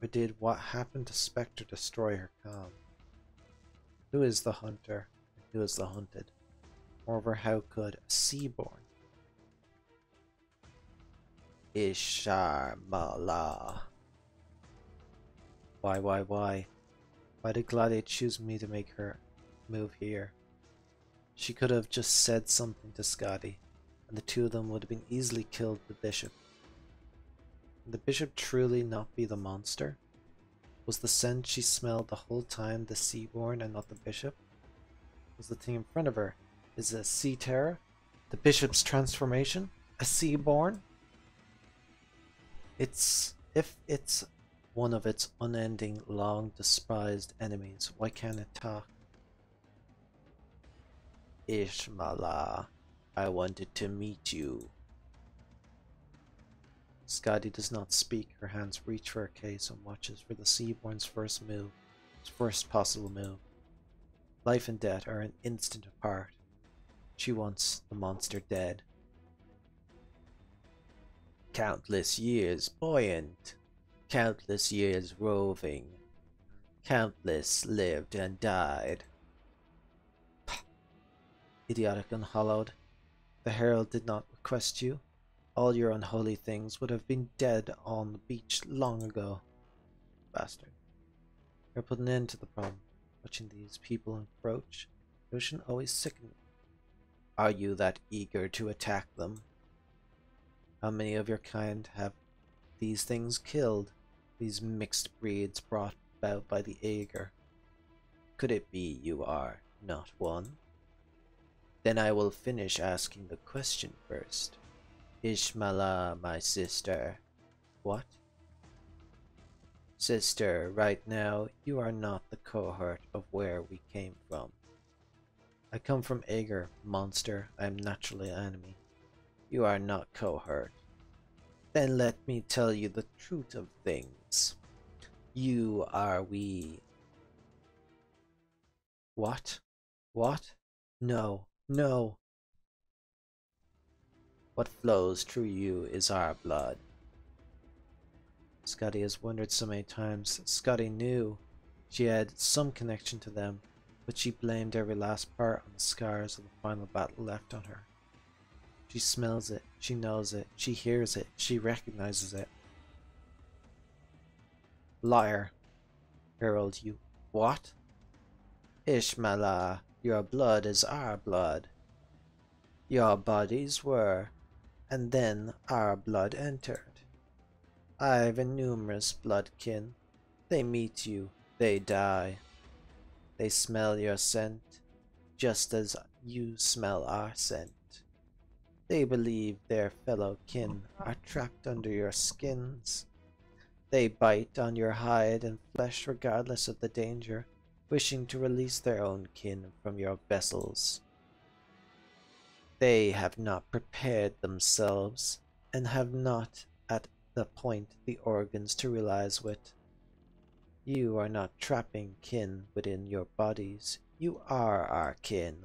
Or did what happened to Spectre destroy her calm? Who is the hunter and who is the hunted? Moreover, how could a seaborn? Ishar Mala. Why? Why did Gladia choose me to make her move here? She could have just said something to Scotty, and the two of them would have been easily killed the bishop. Would the bishop truly not be the monster? Was the scent she smelled the whole time the seaborn and not the bishop? Was the thing in front of her? Is it a sea terror? The bishop's transformation? A seaborn? If it's one of its unending, long despised enemies, why can't it talk? Ishmala, I wanted to meet you. Scotty does not speak. Her hands reach for her case and watches for the seaborn's first move, its first possible move. Life and death are an instant apart. She wants the monster dead. Countless years buoyant, countless years roving, countless lived and died. Idiotic unhallowed. The herald did not request you. All your unholy things would have been dead on the beach long ago. Bastard. You're putting an end to the problem. Watching these people encroach. The ocean always sickened me. Are you that eager to attack them? How many of your kind have these things killed? These mixed breeds brought about by the Aegir? Could it be you are not one? Then I will finish asking the question first. Ishmala, my sister. What? Sister, right now, you are not the cohort of where we came from. I come from Aegir, monster. I am naturally an enemy. You are not cohort. Then let me tell you the truth of things. You are we. What? What? No, no. What flows through you is our blood. Scotty has wondered so many times. Scotty knew she had some connection to them, but she blamed every last part on the scars of the final battle left on her. She smells it, she knows it, she hears it, she recognizes it. Liar, Harold, you what? Ishmael, your blood is our blood. Your bodies were, and then our blood entered. I've a numerous blood kin. They meet you, they die. They smell your scent, just as you smell our scent. They believe their fellow kin are trapped under your skins. They bite on your hide and flesh regardless of the danger, wishing to release their own kin from your vessels. They have not prepared themselves, and have not at the point the organs to realize what. You are not trapping kin within your bodies. You are our kin.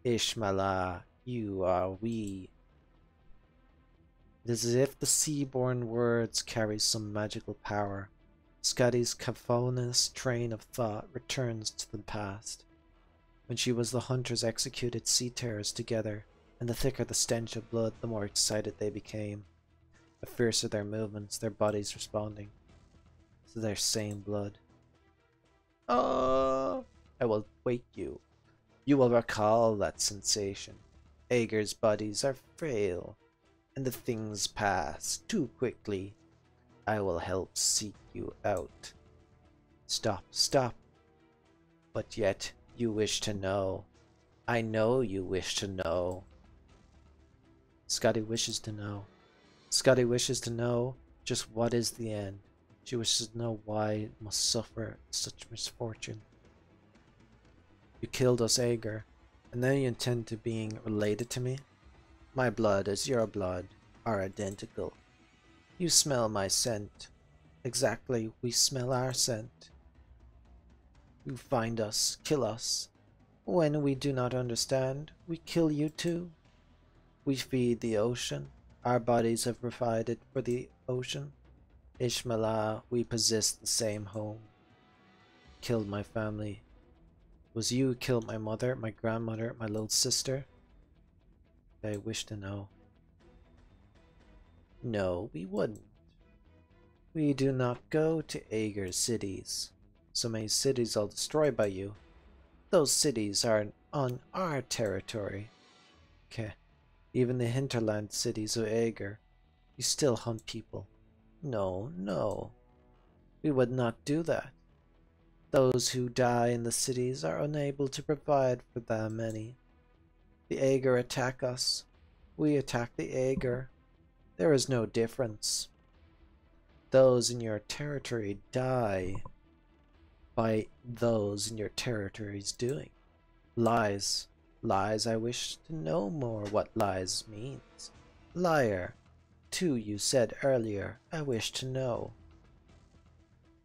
Ishmael, you are we. It is as if the sea-born words carry some magical power. Scotty's cacophonous train of thought returns to the past, when she was the hunters executed sea-terrors together, and the thicker the stench of blood, the more excited they became. The fiercer their movements, their bodies responding to their same blood. Oh, I will wake you. You will recall that sensation. Ager's bodies are frail, and the things pass too quickly. I will help seek you out. Stop, stop. But yet you wish to know. I know you wish to know. Scotty wishes to know. Scotty wishes to know just what is the end. She wishes to know why it must suffer such misfortune. You killed us, Ager, and now you intend to being related to me? My blood as your blood are identical. You smell my scent. Exactly, we smell our scent. You find us, kill us. When we do not understand, we kill you too. We feed the ocean. Our bodies have provided for the ocean. Ishmael, we possess the same home. Killed my family. It was you who killed my mother, my grandmother, my little sister? I wish to know. No, we wouldn't. We do not go to Ager's cities. So many cities are destroyed by you. Those cities are on our territory. Okay. Even the hinterland cities of Ager. You still hunt people. No, no. We would not do that. Those who die in the cities are unable to provide for them any. The Ager attack us. We attack the Ager. There is no difference. Those in your territory die by those in your territory's doing. Lies. Lies, I wish to know more what lies means. Liar. Too, you said earlier, I wish to know.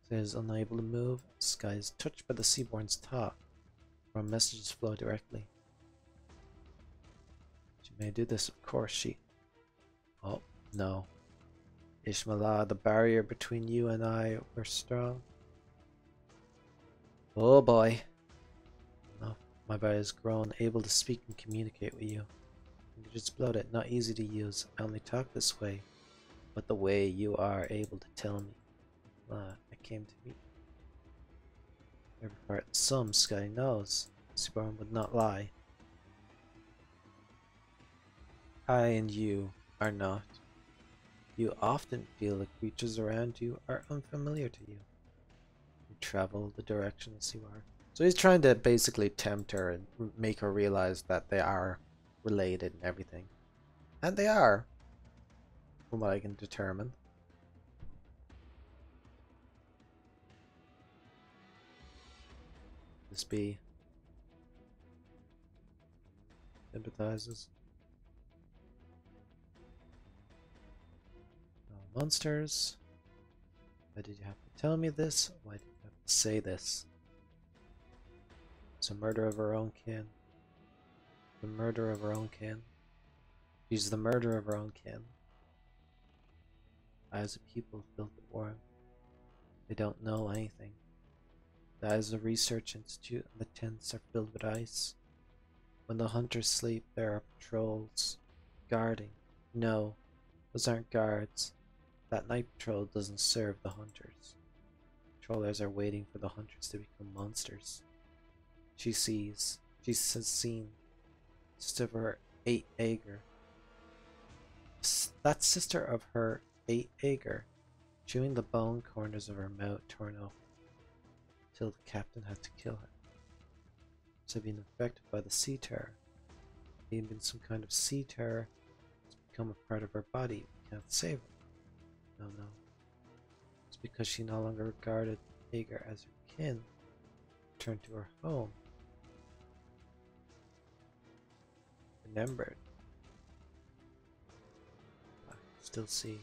Says unable to move. Sky is touched by the Seaborn's talk. From messages flow directly. She may do this, of course, she... Oh, no. Ishmael, the barrier between you and I were strong. Oh boy. No, my body has grown, able to speak and communicate with you. You just exploded, not easy to use. I only talk this way, but the way you are able to tell me. I came to meet you. Every part some Sky knows. Seaborn would not lie. I and you are not. You often feel the creatures around you are unfamiliar to you. You travel the direction of Seaborn. So he's trying to basically tempt her and make her realize that they are related and everything. And they are, from what I can determine. This bee sympathizes. No monsters. Why did you have to tell me this? Why did you have to say this? It's a murder of her own kin. The murder of her own kin. She's the murder of her own kin. Eyes of people filled with warmth. They don't know anything. The eyes of the research institute and the tents are filled with ice. When the hunters sleep, there are patrols. Guarding. No, those aren't guards. That night patrol doesn't serve the hunters. Patrollers are waiting for the hunters to become monsters. She's seen. Sister of her ate Ager. That sister of her ate Ager, chewing the bone corners of her mouth torn off, till the captain had to kill her. She had been infected by the sea terror. He had been some kind of sea terror. It's become a part of her body. We can't save her. No. It's because she no longer regarded Ager as her kin. Returned to her home. Remembered. I can still see.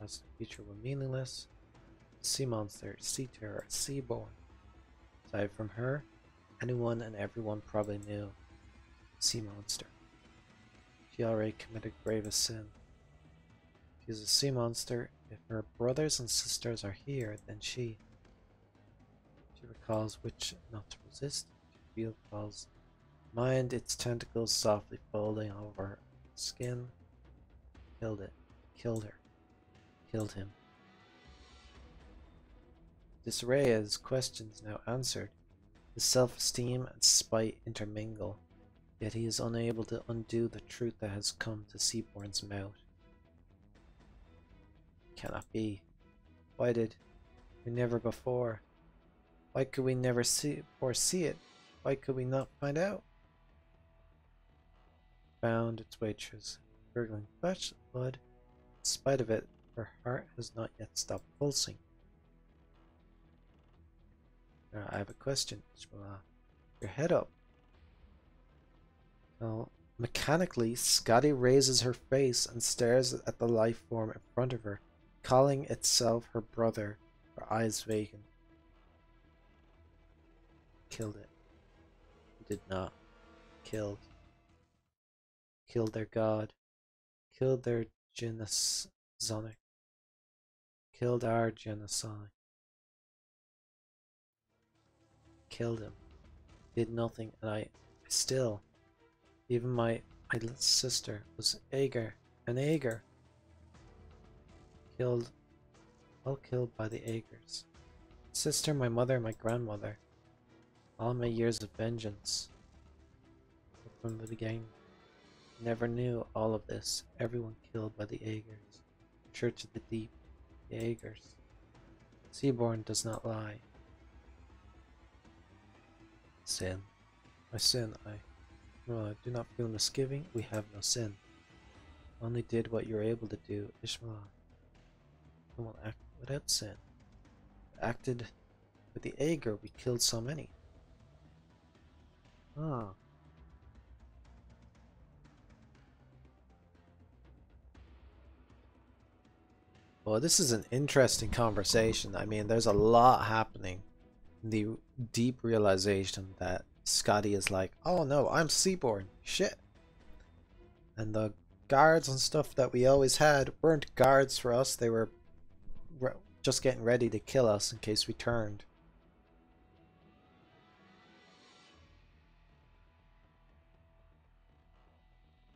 As the future were meaningless. Sea monster, sea terror, seaborn. Aside from her, anyone and everyone probably knew. Sea monster. She already committed gravest sin. She's a sea monster. If her brothers and sisters are here, then she recalls which not to resist. She recalls mind, its tentacles softly folding over her skin. Killed it. Killed her. Killed him. Disraea's questions now answered. His self-esteem and spite intermingle, yet he is unable to undo the truth that has come to Seaborn's mouth. Cannot be. Why did we never before? Why could we never foresee it? Why could we not find out? Found its way through gurgling flesh blood. In spite of it, her heart has not yet stopped pulsing. Now I have a question, Ishmael. Your head up. Well, mechanically, Scotty raises her face and stares at the life form in front of her, calling itself her brother, her eyes vacant. Killed it. He did not. Killed. Killed their god. Killed their Genosonic. Killed our Genosonic. Killed him. Did nothing, and I still, even my little sister was Ager, an Ager. Killed, all killed by the Agers. Sister, my mother, my grandmother. All my years of vengeance. But from the beginning, never knew all of this. Everyone killed by the Agers. Church of the Deep, the Agers. Seaborn does not lie. Sin. My sin, I do not feel misgiving. We have no sin. Only did what you were able to do, Ishmael. No one acted without sin. Acted with the Ager. We killed so many. Ah. Well, this is an interesting conversation. I mean, there's a lot happening. The deep realization that Scotty is like, oh no, I'm Seaborn. Shit. And the guards and stuff that we always had weren't guards for us. They were just getting ready to kill us in case we turned.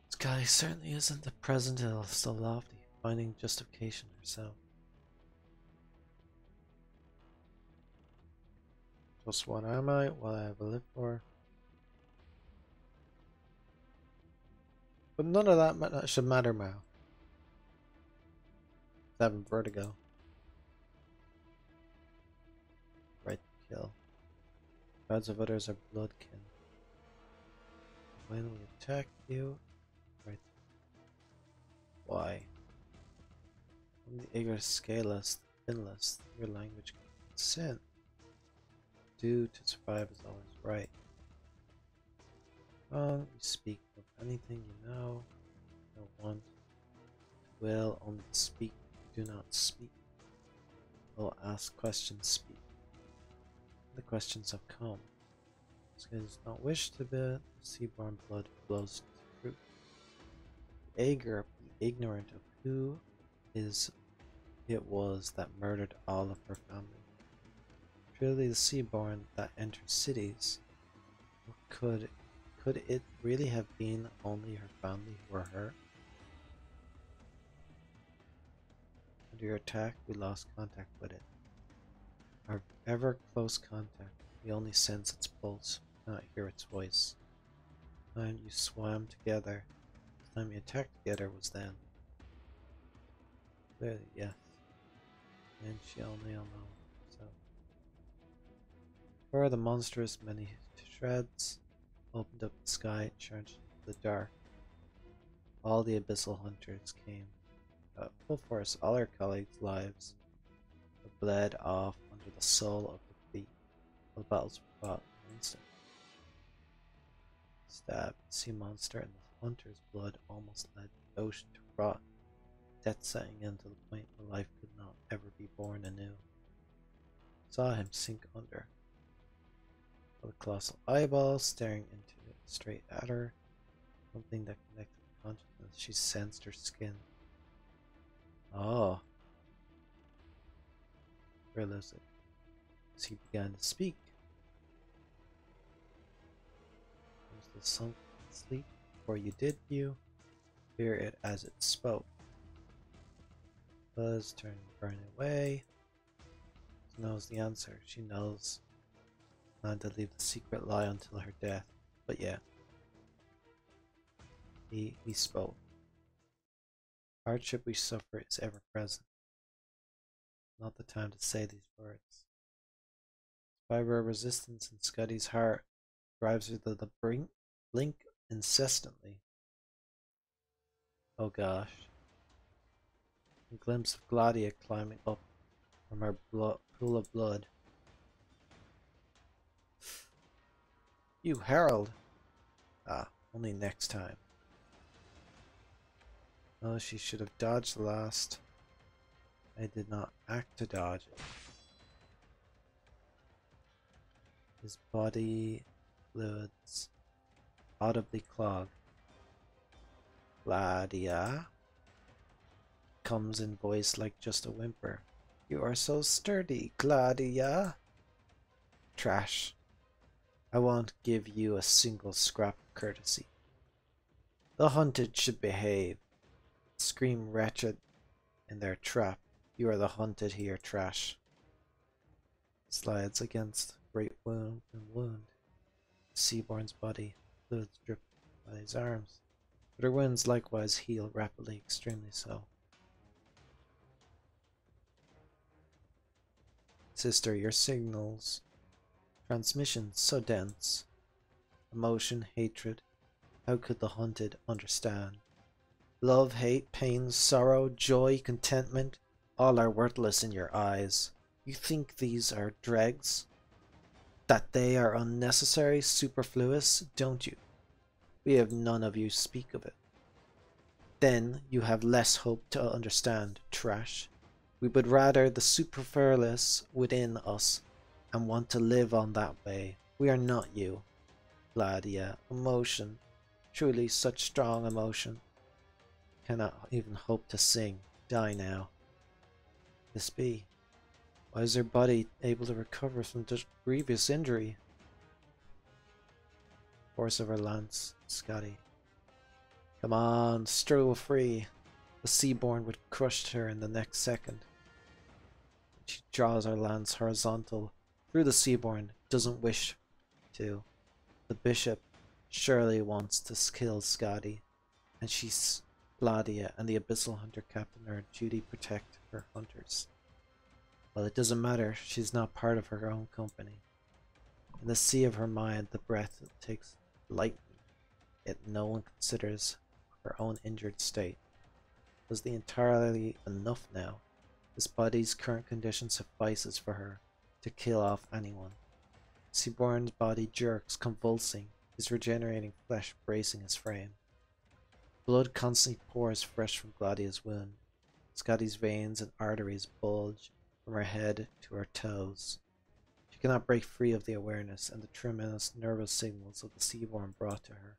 Scotty certainly isn't the present so lofty, finding justification herself. Just what am I? What I have lived for? But none of that should matter now. Having vertigo. Right to kill. Gods of others are bloodkin. When we attack you, right. Why? When the eager scaleless, finless, your language sin. Do to survive is always right. Wrong, you speak of anything you know, don't want, will only speak, do not speak. Will ask questions, speak. The questions have come. Scotty does not wish to be, the seaborn blood flows to fruit. Ager, be ignorant of who it was that murdered all of her family. Truly the seaborn that enter cities, what could Could it really have been only her family who were hurt? Under your attack, we lost contact with it. Our ever close contact. We only sense its pulse, not hear its voice. The time you swam together, the time you attacked together was then. Clearly, yes. And she only know. So, for the monstrous many shreds opened up the sky and charged into the dark. All the abyssal hunters came. Full force, all our colleagues' lives were bled off under the sole of their feet. The battles were fought in an instant. Stabbed, the sea monster and the hunter's blood almost led the ocean to rot, death setting in to the point where life could not ever be born anew. Saw him sink under. The colossal eyeball staring into it straight at her, something that connected with consciousness. She sensed her skin. Oh. Realistic. As he began to speak. Was the sunk sleep before you did view? Hear it as it spoke. Buzz turned burn away. She knows the answer. She knows not to leave the secret lie until her death. But yeah. He spoke. Hardship we suffer is ever present. Not the time to say these words. Fiber resistance in Scuddy's heart drives her to the blink incessantly. Oh gosh. A glimpse of Gladia climbing up from her pool of blood. You Harold! Ah, only next time. Oh, she should have dodged the last. I did not act to dodge it. His body fluids audibly clogged. Gladia comes in voice like just a whimper. You are so sturdy, Gladia. Trash. I won't give you a single scrap of courtesy. The hunted should behave. Scream wretched in their trap. You are the hunted here, trash. Slides against great wound and wound. Seaborn's body, fluids drip by his arms, but her wounds likewise heal rapidly, extremely so. Sister, your signals, transmission so dense. Emotion, hatred, how could the hunted understand? Love, hate, pain, sorrow, joy, contentment, all are worthless in your eyes. You think these are dregs? That they are unnecessary, superfluous, don't you? We have none of you speak of it. Then you have less hope to understand, trash. We would rather the superfluous within us and want to live on that way. We are not you. Gladia, emotion, truly such strong emotion. Cannot even hope to sing. Die now. This be? Why is her body able to recover from such grievous injury? Force of her lance, Scotty. Come on, struggle free. The Seaborn would crush her in the next second. She draws her lance horizontal through the Seaborn. Doesn't wish to. The bishop surely wants to kill Scotty, and she's Gladia and the Abyssal Hunter Captain are duty protect her hunters. Well, it doesn't matter. She's not part of her own company. In the sea of her mind, the breath takes lightly, yet no one considers her own injured state. Was the entirely enough now? This body's current condition suffices for her to kill off anyone. Seaborn's body jerks, convulsing, his regenerating flesh bracing his frame. Blood constantly pours fresh from Gladia's wound. Scotty's veins and arteries bulge from her head to her toes. She cannot break free of the awareness and the tremendous nervous signals of the Seaborn brought to her.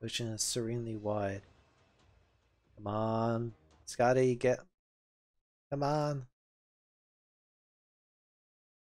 The ocean is serenely wide. Come on, Scotty, get... Come on.